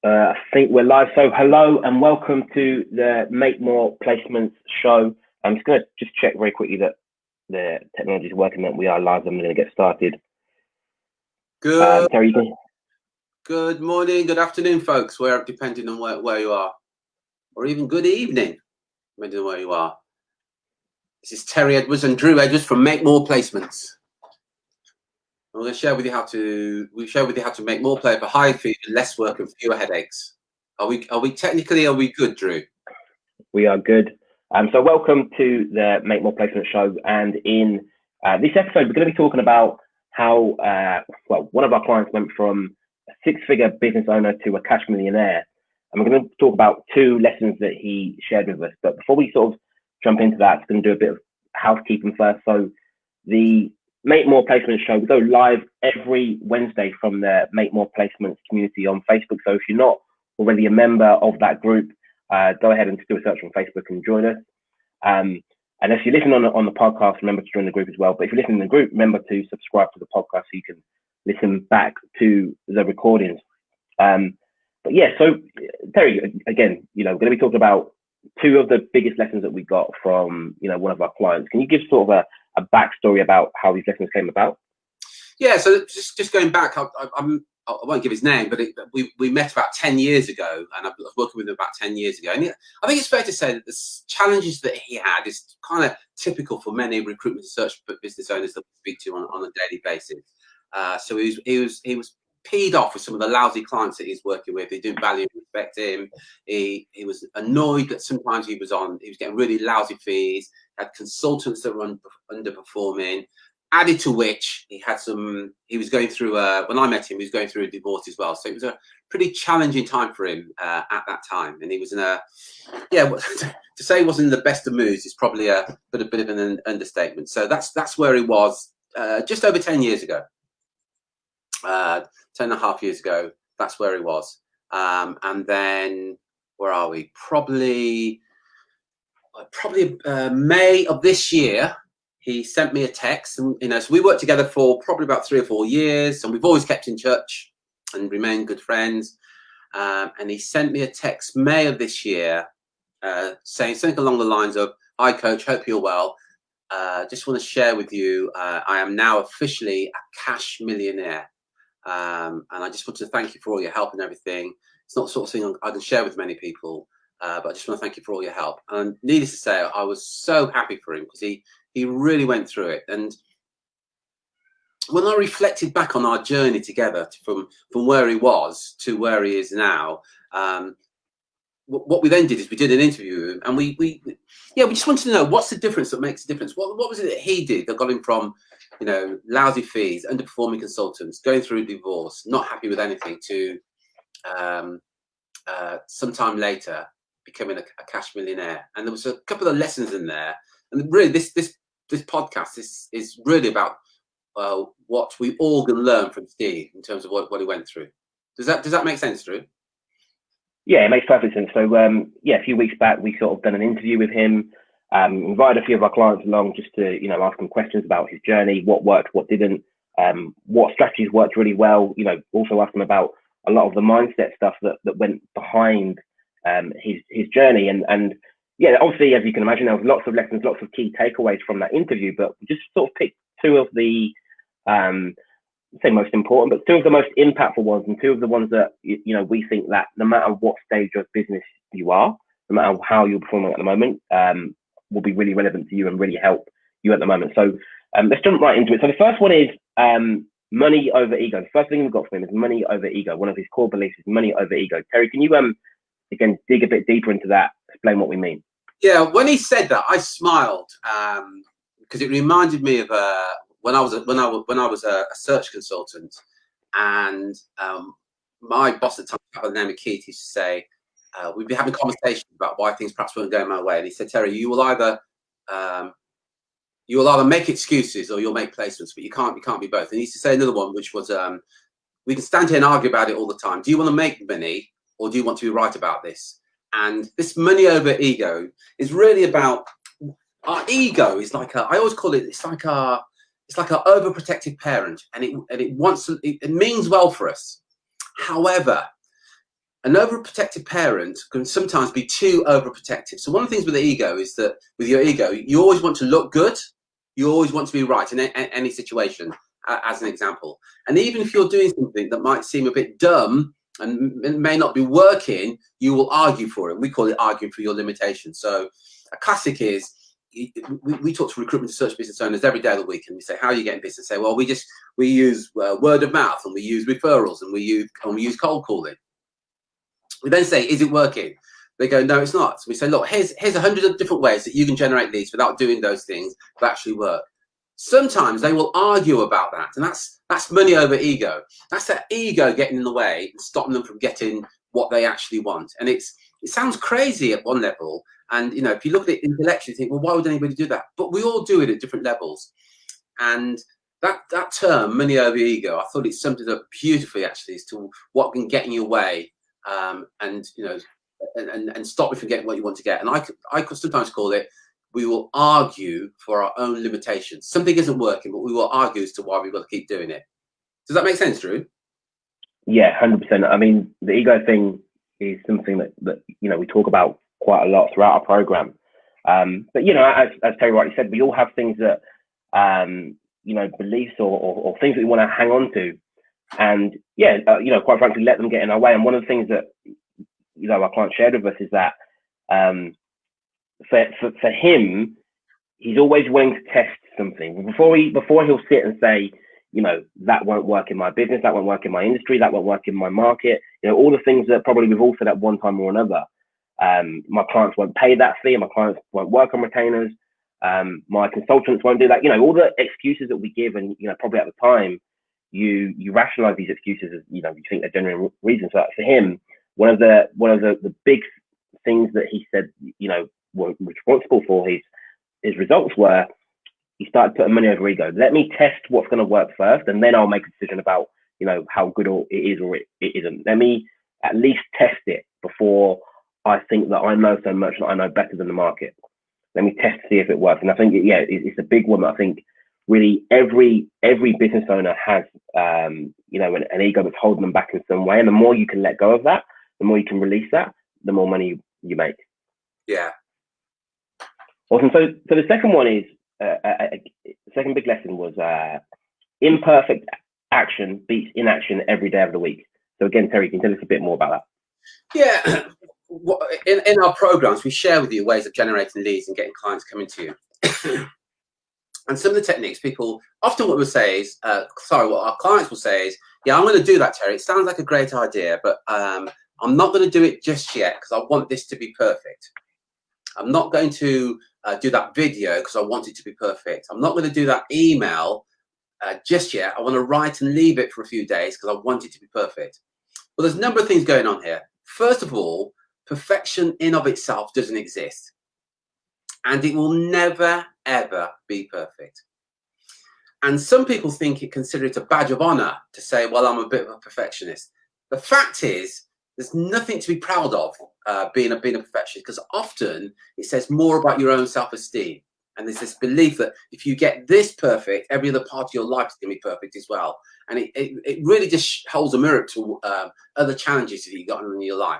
I think we're live. So hello and welcome to the Make More Placements show. I'm just going to check very quickly that the technology is working, that we are live. I'm going to get started. Good. Terry, you can... Good morning, good afternoon, folks, depending on where you are, or even good evening, depending on where you are. This is Terry Edwards and Drew Edwards from Make More Placements. I'm going to share with you how to make more play for high fee, less work, and fewer headaches. Are we good, Drew? We are good. So welcome to the Make More Placements show. And in this episode, we're going to be talking about how one of our clients went from a six-figure business owner to a cash millionaire. And we're going to talk about two lessons that he shared with us. But before we sort of jump into that, we're going to do a bit of housekeeping first. So the Make More Placements show, we go live every Wednesday from the Make More Placements community on Facebook. So if you're not already a member of that group, go ahead and do a search on Facebook and join us. And if you listen on the podcast, remember to join the group as well. But if you listen in the group, remember to subscribe to the podcast so you can listen back to the recordings. But yeah, so Terry, again, we're going to be talking about two of the biggest lessons that we got from, one of our clients. Can you give sort of a backstory about how these lessons came about? Yeah, so just going back, I won't give his name, but we met about 10 years ago, and I was working with him about 10 years ago. And I think it's fair to say that the challenges that he had is kind of typical for many recruitment and search business owners that we speak to on a daily basis. So he was peed off with some of the lousy clients that he's working with. They didn't value and respect him. He was annoyed that sometimes he was getting really lousy fees, had consultants that were underperforming. Added to which he was going through, when I met him, he was going through a divorce as well. So it was a pretty challenging time for him at that time. And he was to say he wasn't in the best of moods is probably a bit of an understatement. So that's where he was just over 10 years ago. 10 and a half years ago, that's where he was. And then, where are we? Probably May of this year, he sent me a text, and so we worked together for probably about 3 or 4 years, and we've always kept in touch and remained good friends. And he sent me a text May of this year, saying something along the lines of, "Hi, coach, hope you're well. Just want to share with you, I am now officially a cash millionaire. And I just want to thank you for all your help and everything. It's not the sort of thing I can share with many people, but I just want to thank you for all your help." And needless to say, I was so happy for him because he really went through it. And when I reflected back on our journey together from where he was to where he is now, what we then did is we did an interview with him, and we just wanted to know what's the difference that makes a difference. What was it that he did that got him from lousy fees, underperforming consultants, going through a divorce, not happy with anything, to sometime later becoming a cash millionaire. And there was a couple of lessons in there. And really, this podcast is really about what we all can learn from Steve in terms of what he went through. Does that make sense, Drew? Yeah, it makes perfect sense. So a few weeks back, we sort of done an interview with him. Invited a few of our clients along just to ask them questions about his journey, what worked, what didn't, what strategies worked really well. Also ask them about a lot of the mindset stuff that went behind his journey. And yeah, obviously, as you can imagine, there was lots of lessons, lots of key takeaways from that interview. But we just sort of picked two of the say most important, but two of the most impactful ones, and two of the ones that we think that no matter what stage of business you are, no matter how you're performing at the moment, will be really relevant to you and really help you at the moment. So let's jump right into it. So the first one is money over ego. The first thing we've got from him is money over ego. One of his core beliefs is money over ego. Terry, can you again dig a bit deeper into that? Explain what we mean. Yeah, when he said that, I smiled because it reminded me of when I was a search consultant, and my boss at the time, by the name of Keith, used to say, we'd be having conversations about why things perhaps weren't going my way, and he said, "Terry, you will either make excuses or you'll make placements, but you can't be both." And he used to say another one, which was, "We can stand here and argue about it all the time. Do you want to make money, or do you want to be right about this?" And this money over ego is really about our ego. Is like I always call it. It's like our overprotective parent, and it means well for us. However, an overprotective parent can sometimes be too overprotective. So one of the things with the ego is that with your ego, you always want to look good. You always want to be right in any situation, as an example. And even if you're doing something that might seem a bit dumb and it may not be working, you will argue for it. We call it arguing for your limitations. So a classic is, we talk to recruitment and search business owners every day of the week, and we say, how are you getting business? Say, well, we use word of mouth, and we use referrals, and we use cold calling. We then say, is it working? They go, no, it's not. So we say, look, here's 100 different ways that you can generate leads without doing those things that actually work. Sometimes they will argue about that, and that's money over ego. That's that ego getting in the way and stopping them from getting what they actually want. And it sounds crazy at one level, and if you look at it intellectually, you think, well, why would anybody do that? But we all do it at different levels. And that term, money over ego, I thought it summed it up beautifully actually as to what can get in your way, and stop you from getting what you want to get. And I could sometimes call it, we will argue for our own limitations. Something isn't working, but we will argue as to why we will keep doing it. Does that make sense, Drew? Yeah, 100%. I mean, the ego thing is something that we talk about quite a lot throughout our program. But as Terry rightly said, we all have things that beliefs or things that we want to hang on to, and quite frankly, let them get in our way. And one of the things that our client shared with us is that for him, he's always willing to test something before he'll sit and say, that won't work in my business, that won't work in my industry, that won't work in my market. All the things that probably we've all said at one time or another. My clients won't pay that fee, my clients won't work on retainers, my consultants won't do that. All the excuses that we give, and probably at the time you rationalize these excuses as you think they're genuine reasons. So for him, one of the big things that he said were responsible for his results were, he started putting money over ego. Let me test what's going to work first, and then I'll make a decision about how good it is or it isn't. Let me at least test it before I think that I know so much that I know better than the market. Let me test to see if it works. And I think it's a big one. I think really every business owner has an ego that's holding them back in some way. And the more you can let go of that, the more you can release that, the more money you make. Yeah. Awesome. So the second one is the second big lesson was imperfect action beats inaction every day of the week. So again, Terry, can you tell us a bit more about that? Yeah. In our programs, we share with you ways of generating leads and getting clients coming to you. And some of the techniques, people often what our clients will say is, yeah, I'm going to do that, Terry. It sounds like a great idea, but I'm not going to do it just yet because I want this to be perfect. I'm not going to do that video because I want it to be perfect. I'm not going to do that email just yet. I want to write and leave it for a few days because I want it to be perfect. Well, there's a number of things going on here. First of all, perfection in of itself doesn't exist. And it will never, ever be perfect. And some people consider it a badge of honor to say, well, I'm a bit of a perfectionist. The fact is, there's nothing to be proud of being a perfectionist, because often it says more about your own self-esteem. And there's this belief that if you get this perfect, every other part of your life is going to be perfect as well. And it really just holds a mirror to other challenges that you've got in your life.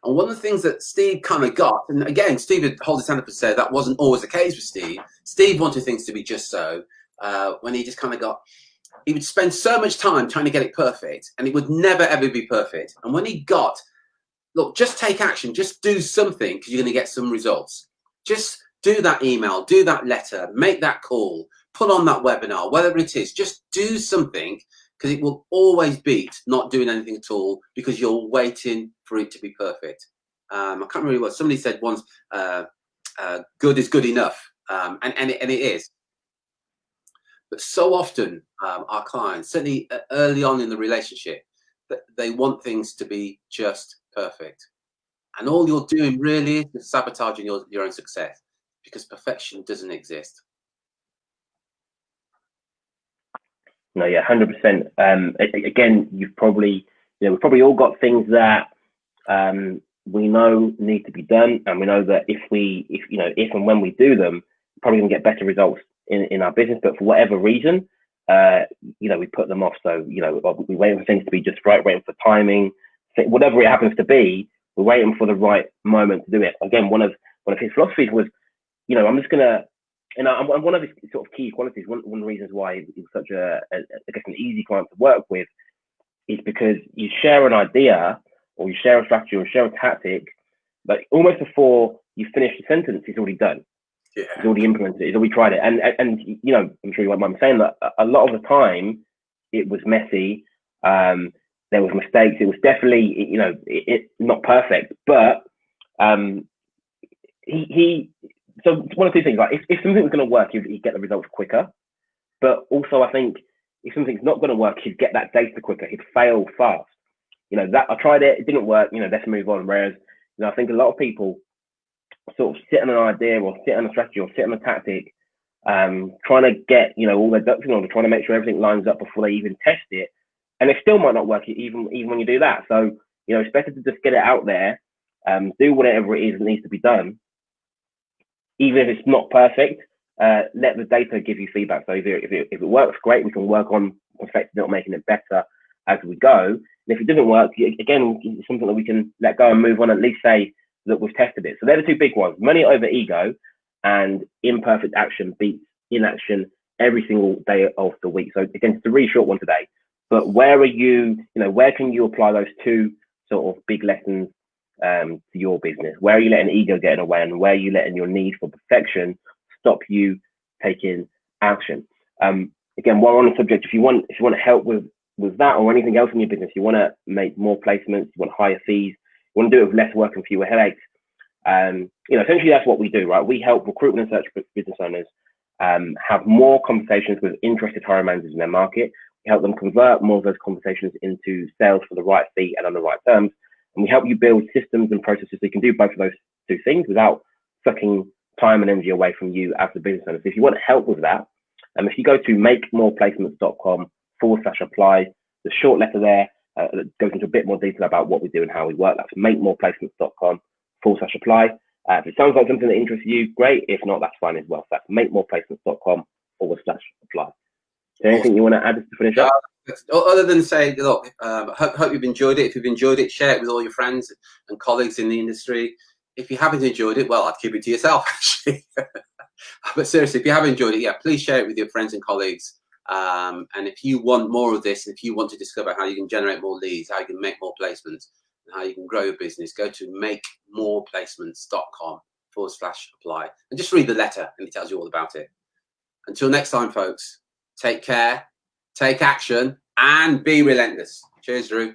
And one of the things that Steve kind of got, and again, Steve would hold his hand up and say that wasn't always the case with Steve. Steve wanted things to be just so. When he just kind of he would spend so much time trying to get it perfect, and it would never, ever be perfect. And when he look, just take action, just do something, because you're going to get some results. Just do that email, do that letter, make that call, put on that webinar, whatever it is, just do something, because it will always beat not doing anything at all, because you're waiting for it to be perfect. I can't remember what somebody said once, good is good enough, and it is. But so often our clients, certainly early on in the relationship, they want things to be just perfect. And all you're doing really is sabotaging your own success, because perfection doesn't exist. No, yeah, 100%. Again, we've probably all got things that we know need to be done, and we know that if and when we do them, we're probably gonna get better results in our business. But for whatever reason, we put them off. So we wait for things to be just right, waiting for timing, whatever it happens to be, we're waiting for the right moment to do it. Again, one of his philosophies was, I'm just gonna, and one of his sort of key qualities, one of the reasons why he's such I guess an easy client to work with, is because you share an idea or you share a strategy or share a tactic, but almost before you finish the sentence, it's already done. Yeah. It's already implemented. It's already tried it. And I'm sure you won't mind me saying that a lot of the time it was messy. There was mistakes. It was definitely, it not perfect, but so one of two things, like if something was going to work, you'd get the results quicker. But also I think if something's not going to work, he'd get that data quicker. He'd fail fast. That I tried it, it didn't work, let's move on. Whereas, I think a lot of people sort of sit on an idea or sit on a strategy or sit on a tactic, trying to get, all their ducks in order, trying to make sure everything lines up before they even test it. And it still might not work even when you do that. So, it's better to just get it out there, do whatever it is that needs to be done. Even if it's not perfect, let the data give you feedback. So if it works, great, we can work on perfecting it or making it better as we go. And if it doesn't work, again, it's something that we can let go and move on, at least say that we've tested it. So they're the two big ones: money over ego, and imperfect action beats inaction every single day of the week. So again, it's a really short one today, but where are you, where can you apply those two sort of big lessons to your business? Where are you letting ego get in the way, and where are you letting your need for perfection stop you taking action? Again, while on the subject, if you want help with that or anything else in your business, you want to make more placements, you want higher fees, you want to do it with less work and fewer headaches, essentially that's what we do, right? We help recruitment and search business owners have more conversations with interested hiring managers in their market. We help them convert more of those conversations into sales for the right fee and on the right terms. And we help you build systems and processes so you can do both of those two things without sucking time and energy away from you as a business owner. So if you want help with that, if you go to makemoreplacements.com/apply, the short letter there that goes into a bit more detail about what we do and how we work. That's makemoreplacements.com/apply. If it sounds like something that interests you, great. If not, that's fine as well. So that's makemoreplacements.com/apply. Is there anything you want to add to finish up? Other than say, look, hope you've enjoyed it. If you've enjoyed it, share it with all your friends and colleagues in the industry. If you haven't enjoyed it, well, I'd keep it to yourself, actually. But seriously, if you have enjoyed it, please share it with your friends and colleagues. And if you want more of this, and if you want to discover how you can generate more leads, how you can make more placements, and how you can grow your business, go to makemoreplacements.com/apply and just read the letter, and it tells you all about it. Until next time, folks, take care, take action, and be relentless. Cheers, Drew.